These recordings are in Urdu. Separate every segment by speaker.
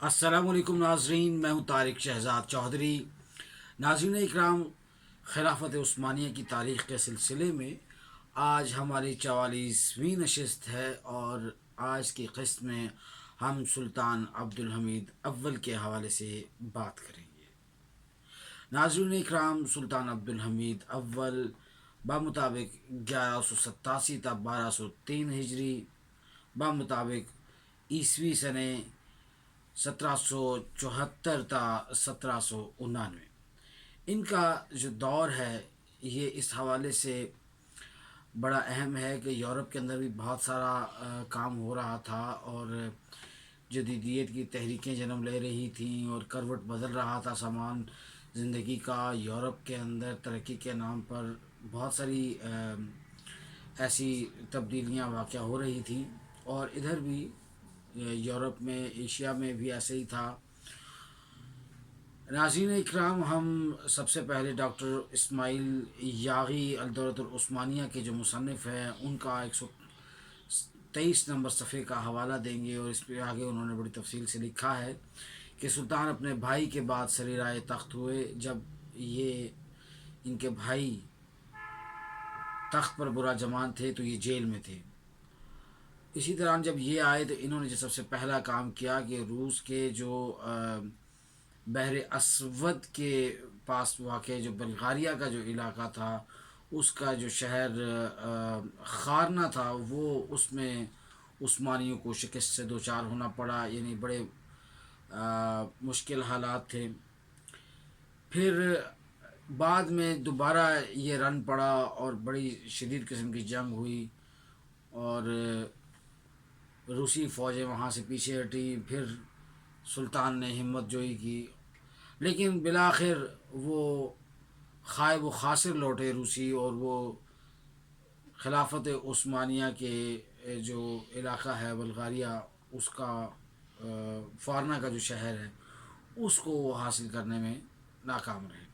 Speaker 1: السلام علیکم ناظرین، میں ہوں طارق شہزاد چودھری۔ ناظرین اکرام، خلافت عثمانیہ کی تاریخ کے سلسلے میں آج ہماری 44ویں نشست ہے، اور آج کی قسط میں ہم سلطان عبدالحمید اول کے حوالے سے بات کریں گے۔ ناظرین اکرام، سلطان عبدالحمید اول بمطابق 1187 تا 1203 ہجری، بمطابق عیسوی سنے 1774 تا 1799، ان کا جو دور ہے یہ اس حوالے سے بڑا اہم ہے کہ یورپ کے اندر بھی بہت سارا کام ہو رہا تھا، اور جدیدیت کی تحریکیں جنم لے رہی تھیں، اور کروٹ بدل رہا تھا سامان زندگی کا۔ یورپ کے اندر ترقی کے نام پر بہت ساری ایسی تبدیلیاں واقع ہو رہی تھیں، اور ادھر بھی یورپ میں، ایشیا میں بھی ایسے ہی تھا۔ ناظرین اکرام، ہم سب سے پہلے ڈاکٹر اسماعیل یاغی الدولة العثمانیہ کے جو مصنف ہیں ان کا 123 نمبر صفحے کا حوالہ دیں گے، اور اس پہ آگے انہوں نے بڑی تفصیل سے لکھا ہے کہ سلطان اپنے بھائی کے بعد سریرائے تخت ہوئے۔ جب یہ ان کے بھائی تخت پر برا جمان تھے تو یہ جیل میں تھے۔ اسی طرح جب یہ آئے تو انہوں نے جو سب سے پہلا کام کیا کہ روس کے جو بحر اسود کے پاس واقع جو بلغاریہ کا جو علاقہ تھا، اس کا جو شہر خارنا تھا، وہ اس میں عثمانیوں کو شکست سے دوچار ہونا پڑا، یعنی بڑے مشکل حالات تھے۔ پھر بعد میں دوبارہ یہ رن پڑا اور بڑی شدید قسم کی جنگ ہوئی، اور روسی فوجیں وہاں سے پیچھے ہٹی۔ پھر سلطان نے ہمت جوئی کی، لیکن بالآخر وہ خائب و خاسر لوٹے روسی، اور وہ خلافت عثمانیہ کے جو علاقہ ہے بلغاریہ، اس کا فارنا کا جو شہر ہے، اس کو وہ حاصل کرنے میں ناکام رہے۔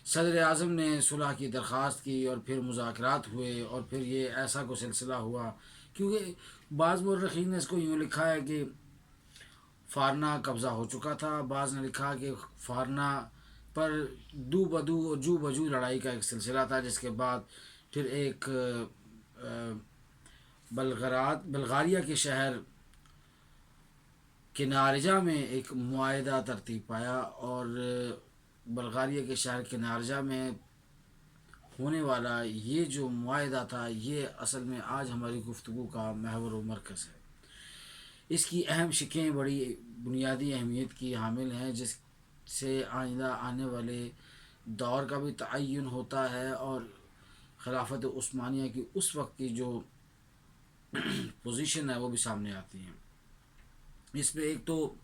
Speaker 1: صدر اعظم نے صلح کی درخواست کی، اور پھر مذاکرات ہوئے، اور پھر یہ ایسا کو سلسلہ ہوا، کیونکہ بعض مورخین نے اس کو یوں لکھا ہے کہ فارنا قبضہ ہو چکا تھا، بعض نے لکھا کہ فارنا پر دو بدو اور جو بجو لڑائی کا ایک سلسلہ تھا، جس کے بعد پھر ایک بلغاریہ کے شہر کنارجہ میں ایک معاہدہ ترتیب پایا، اور بلغاریہ کے شہر کنارجہ میں ہونے والا یہ جو معاہدہ تھا، یہ اصل میں آج ہماری گفتگو کا محور و مرکز ہے۔ اس کی اہم شقیں بڑی بنیادی اہمیت کی حامل ہیں، جس سے آئندہ آنے والے دور کا بھی تعین ہوتا ہے، اور خلافت عثمانیہ کی اس وقت کی جو پوزیشن ہے وہ بھی سامنے آتی ہیں۔ اس میں ایک تو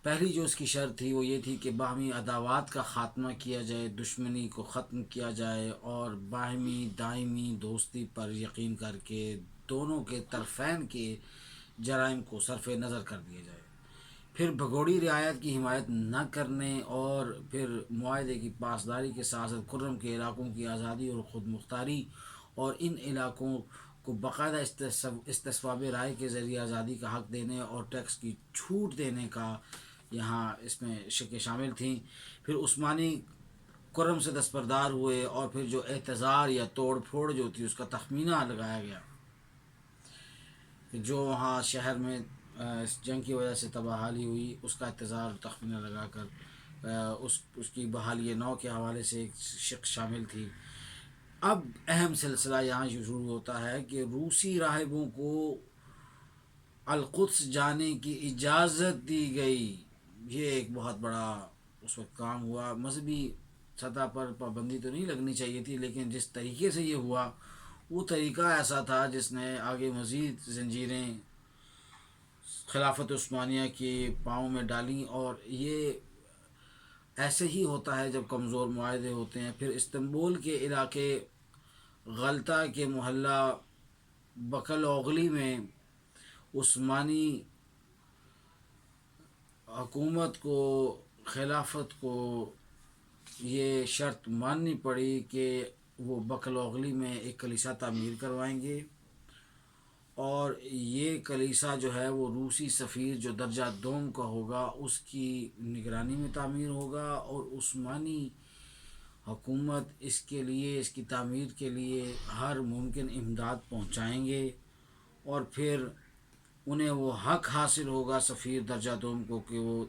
Speaker 1: پہلی جو اس کی شرط تھی وہ یہ تھی کہ باہمی عداوات کا خاتمہ کیا جائے، دشمنی کو ختم کیا جائے، اور باہمی دائمی دوستی پر یقین کر کے دونوں کے طرفین کے جرائم کو صرف نظر کر دیا جائے۔ پھر بھگوڑی رعایت کی حمایت نہ کرنے، اور پھر معاہدے کی پاسداری کے ساتھ ساتھ خرم کے علاقوں کی آزادی اور خود مختاری، اور ان علاقوں کو باقاعدہ استصواب رائے کے ذریعے آزادی کا حق دینے اور ٹیکس کی چھوٹ دینے کا یہاں اس میں شقیں شامل تھیں۔ پھر عثمانی کرم سے دستبردار ہوئے، اور پھر جو احتضار یا توڑ پھوڑ جو تھی اس کا تخمینہ لگایا گیا کہ جو وہاں شہر میں اس جنگ کی وجہ سے تباہی ہوئی، اس کا احتضار تخمینہ لگا کر اس کی بحالی نو کے حوالے سے ایک شق شامل تھی۔ اب اہم سلسلہ یہاں شروع ہوتا ہے کہ روسی راہبوں کو القدس جانے کی اجازت دی گئی۔ یہ ایک بہت بڑا اس وقت کام ہوا۔ مذہبی سطح پر پابندی تو نہیں لگنی چاہیے تھی، لیکن جس طریقے سے یہ ہوا وہ طریقہ ایسا تھا جس نے آگے مزید زنجیریں خلافت عثمانیہ کے پاؤں میں ڈالیں، اور یہ ایسے ہی ہوتا ہے جب کمزور معاہدے ہوتے ہیں۔ پھر استنبول کے علاقے غلطہ کے محلہ بکل اوغلی میں عثمانی حکومت کو، خلافت کو یہ شرط ماننی پڑی کہ وہ بکل اوغلی میں ایک کلیسا تعمیر کروائیں گے، اور یہ کلیسا جو ہے وہ روسی سفیر جو درجہ دوم کا ہوگا اس کی نگرانی میں تعمیر ہوگا، اور عثمانی حکومت اس کے لیے، اس کی تعمیر کے لیے ہر ممکن امداد پہنچائیں گے، اور پھر انہیں وہ حق حاصل ہوگا سفیر درجہ دوم کو کہ وہ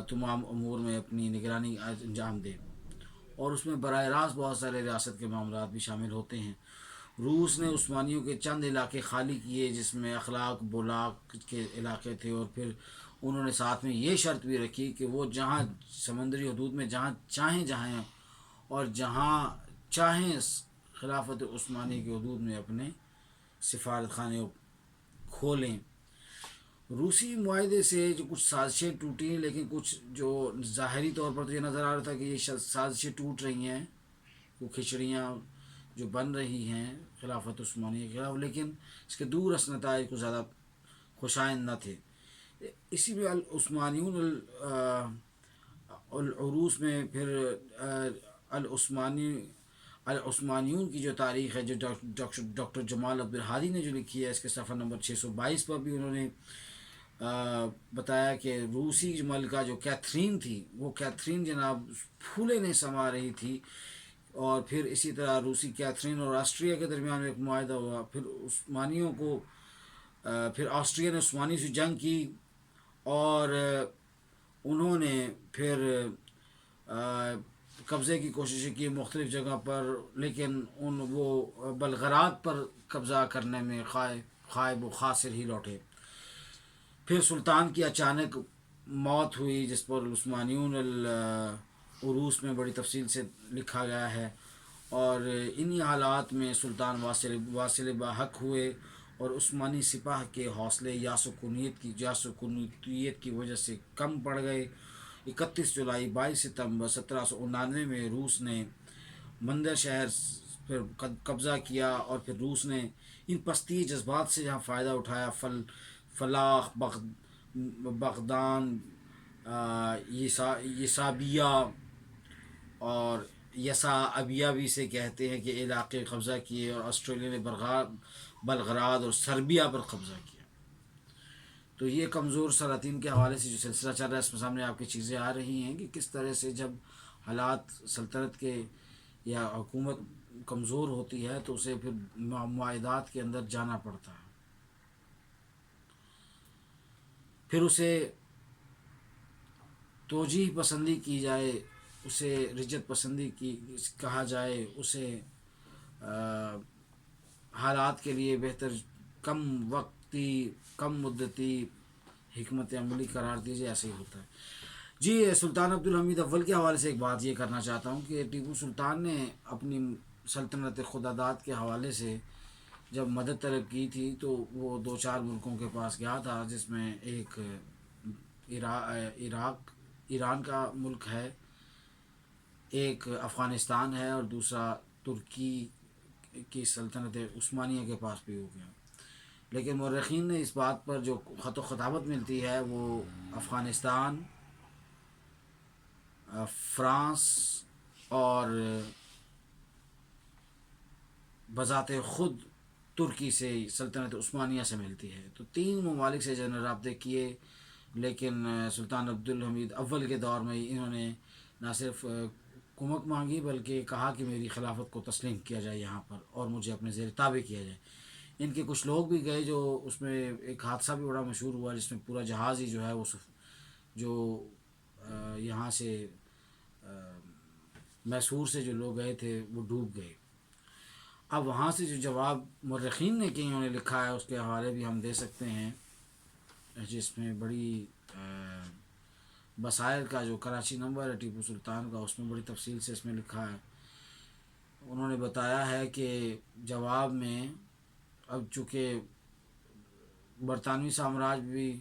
Speaker 1: تمام امور میں اپنی نگرانی انجام دے، اور اس میں براہ راست بہت سارے ریاست کے معاملات بھی شامل ہوتے ہیں۔ روس نے عثمانیوں کے چند علاقے خالی کیے جس میں اخلاق بولاک کے علاقے تھے، اور پھر انہوں نے ساتھ میں یہ شرط بھی رکھی کہ وہ جہاں سمندری حدود میں جہاں چاہیں جہاں اور جہاں چاہیں خلافت عثمانی کے حدود میں اپنے سفارت خانے کھولیں۔ روسی معاہدے سے جو کچھ سازشیں ٹوٹی، لیکن کچھ جو ظاہری طور پر تو یہ نظر آ رہا تھا کہ یہ سازشیں ٹوٹ رہی ہیں، وہ کھچڑیاں جو بن رہی ہیں خلافت عثمانیہ کے خلاف، لیکن اس کے دور اس نتائج کو زیادہ خوشائند نہ تھے۔ اسی میں العثمانیون العروس میں پھر العثمانیون کی جو تاریخ ہے، جو ڈاکٹر جمال عبدالہادی نے جو لکھی ہے، اس کے صفحہ نمبر 622 پر بھی انہوں نے بتایا کہ روسی ملکہ جو کیتھرین تھی، وہ کیتھرین جناب پھولے نہیں سما رہی تھی، اور پھر اسی طرح روسی کیتھرین اور آسٹریا کے درمیان ایک معاہدہ ہوا، پھر عثمانیوں کو پھر آسٹریا نے عثمانی سے جنگ کی، اور انہوں نے پھر قبضے کی کوششیں کی مختلف جگہ پر، لیکن وہ بلغراد پر قبضہ کرنے میں خائب و خاسر ہی لوٹے۔ پھر سلطان کی اچانک موت ہوئی جس پر عثمانیون العروس میں بڑی تفصیل سے لکھا گیا ہے، اور انہی حالات میں سلطان واصل باحق ہوئے، اور عثمانی سپاہ کے حوصلے یاس و کنویت کی وجہ سے کم پڑ گئے۔ 31 جولائی 22 ستمبر 1799 میں روس نے مندر شہر پر قبضہ کیا، اور پھر روس نے ان پستی جذبات سے جہاں فائدہ اٹھایا، فلاح بغدان، یسابیہ اور یسا ابیا بھی سے کہتے ہیں کہ علاقے قبضہ کیے، اور آسٹریلیا نے بلغراد اور سربیا پر قبضہ کیا۔ تو یہ کمزور سلاطین کے حوالے سے جو سلسلہ چل رہا ہے، اس میں سامنے آپ کی چیزیں آ رہی ہیں کہ کس طرح سے جب حالات سلطنت کے یا حکومت کمزور ہوتی ہے تو اسے پھر معاہدات کے اندر جانا پڑتا ہے، پھر اسے توجیہ پسندی کی جائے، اسے رجت پسندی کی کہا جائے، اسے حالات کے لیے بہتر کم وقتی کم مدتی حکمت عملی قرار دیجیے، ایسے ہی ہوتا ہے۔ جی، سلطان عبدالحمید اول کے حوالے سے ایک بات یہ کرنا چاہتا ہوں کہ ٹیپو سلطان نے اپنی سلطنت خداداد کے حوالے سے جب مدد طلب کی تھی تو وہ 2-4 ملکوں کے پاس گیا تھا، جس میں ایک ایران کا ملک ہے، ایک افغانستان ہے، اور دوسرا ترکی کی سلطنت عثمانیہ کے پاس بھی ہو گیا۔ لیکن مورخین نے اس بات پر جو خط و خطابت ملتی ہے وہ افغانستان، فرانس اور بذات خود ترکی سے سلطنت عثمانیہ سے ملتی ہے۔ تو 3 ممالک سے جنرل رابطے کیے، لیکن سلطان عبدالحمید اول کے دور میں انہوں نے نہ صرف کمک مانگی بلکہ کہا کہ میری خلافت کو تسلیم کیا جائے یہاں پر، اور مجھے اپنے زیر تابع کیا جائے۔ ان کے کچھ لوگ بھی گئے، جو اس میں ایک حادثہ بھی بڑا مشہور ہوا جس میں پورا جہاز ہی جو ہے وہ جو یہاں سے میسور سے جو لوگ گئے تھے وہ ڈوب گئے۔ اب وہاں سے جو جواب مورخین نے کہ انہوں نے لکھا ہے اس کے حوالے بھی ہم دے سکتے ہیں، جس میں بڑی بصائر کا جو کراچی نمبر ہے ٹیپو سلطان کا، اس میں بڑی تفصیل سے اس میں لکھا ہے۔ انہوں نے بتایا ہے کہ جواب میں اب چونکہ برطانوی سامراج بھی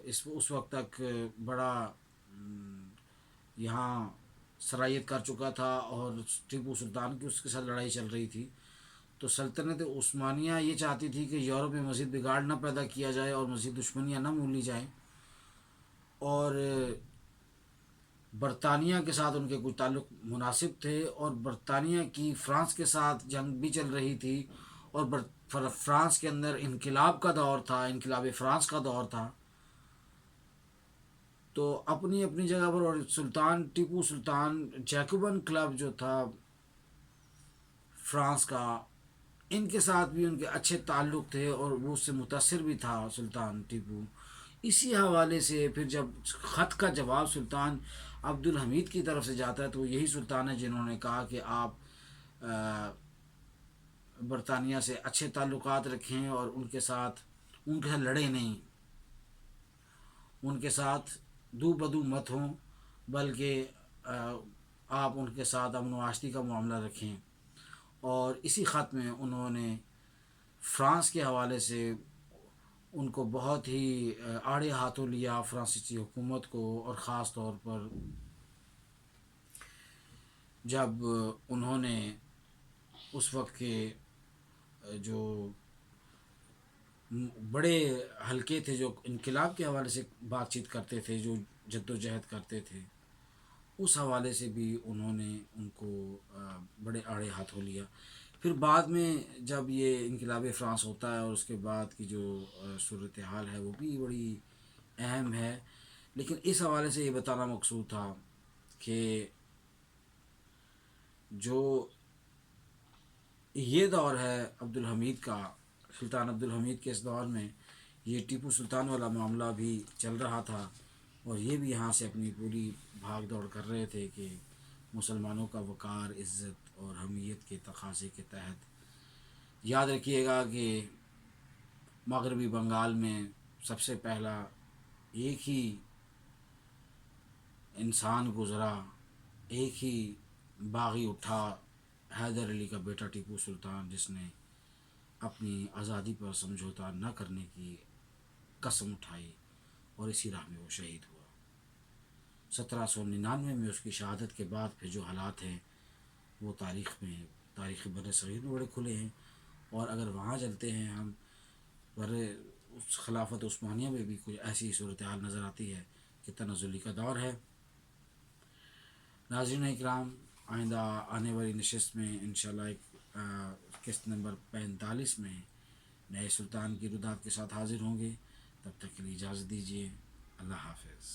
Speaker 1: اس وقت تک بڑا یہاں سرایت کر چکا تھا، اور ٹیپو سلطان کی اس کے ساتھ لڑائی چل رہی تھی، تو سلطنت عثمانیہ یہ چاہتی تھی کہ یورپ میں مزید بگاڑ نہ پیدا کیا جائے اور مزید دشمنیاں نہ مولی جائیں، اور برطانیہ کے ساتھ ان کے کچھ تعلق مناسب تھے، اور برطانیہ کی فرانس کے ساتھ جنگ بھی چل رہی تھی، اور فرانس کے اندر انقلاب کا دور تھا، انقلاب فرانس کا دور تھا، تو اپنی اپنی جگہ پر، اور سلطان ٹیپو سلطان جیکوبن کلب جو تھا فرانس کا، ان کے ساتھ بھی ان کے اچھے تعلق تھے اور وہ اس سے متاثر بھی تھا سلطان ٹیپو. اسی حوالے سے پھر جب خط کا جواب سلطان عبد الحمید کی طرف سے جاتا ہے تو یہی سلطان ہے جنہوں نے کہا کہ آپ برطانیہ سے اچھے تعلقات رکھیں اور ان کے ساتھ لڑیں نہیں، ان کے ساتھ دو بدو مت ہوں، بلکہ آپ ان کے ساتھ امن و آشتی کا معاملہ رکھیں. اور اسی خط میں انہوں نے فرانس کے حوالے سے ان کو بہت ہی آڑے ہاتھوں لیا، فرانسیسی حکومت کو، اور خاص طور پر جب انہوں نے اس وقت کے جو بڑے حلقے تھے جو انقلاب کے حوالے سے بات چیت کرتے تھے، جو جد و جہد کرتے تھے، اس حوالے سے بھی انہوں نے ان کو بڑے آڑے ہاتھوں لیا. پھر بعد میں جب یہ انقلاب فرانس ہوتا ہے اور اس کے بعد کی جو صورتحال ہے وہ بھی بڑی اہم ہے، لیکن اس حوالے سے یہ بتانا مقصود تھا کہ جو یہ دور ہے عبد الحمید کا، سلطان عبد الحمید کے اس دور میں یہ ٹیپو سلطان والا معاملہ بھی چل رہا تھا، اور یہ بھی یہاں سے اپنی پوری بھاگ دوڑ کر رہے تھے کہ مسلمانوں کا وقار، عزت اور حمیت کے تقاضے کے تحت. یاد رکھیے گا کہ مغربی بنگال میں سب سے پہلا ایک ہی انسان گزرا، ایک ہی باغی اٹھا، حیدر علی کا بیٹا ٹیپو سلطان، جس نے اپنی آزادی پر سمجھوتا نہ کرنے کی قسم اٹھائی اور اسی راہ میں وہ شہید ہوا. 1799 میں اس کی شہادت کے بعد پھر جو حالات ہیں وہ تاریخ بر صغیر میں بڑے کھلے ہیں. اور اگر وہاں چلتے ہیں ہم، اس خلافت عثمانیہ میں بھی کوئی ایسی صورتحال نظر آتی ہے کہ تنزلی کا دور ہے. ناظرین اکرام، آئندہ آنے والی نشست میں انشاءاللہ ایک قسط نمبر 45 میں نئے سلطان کی رودات کے ساتھ حاضر ہوں گے. تب تک کے لیے اجازت دیجیے. اللہ حافظ.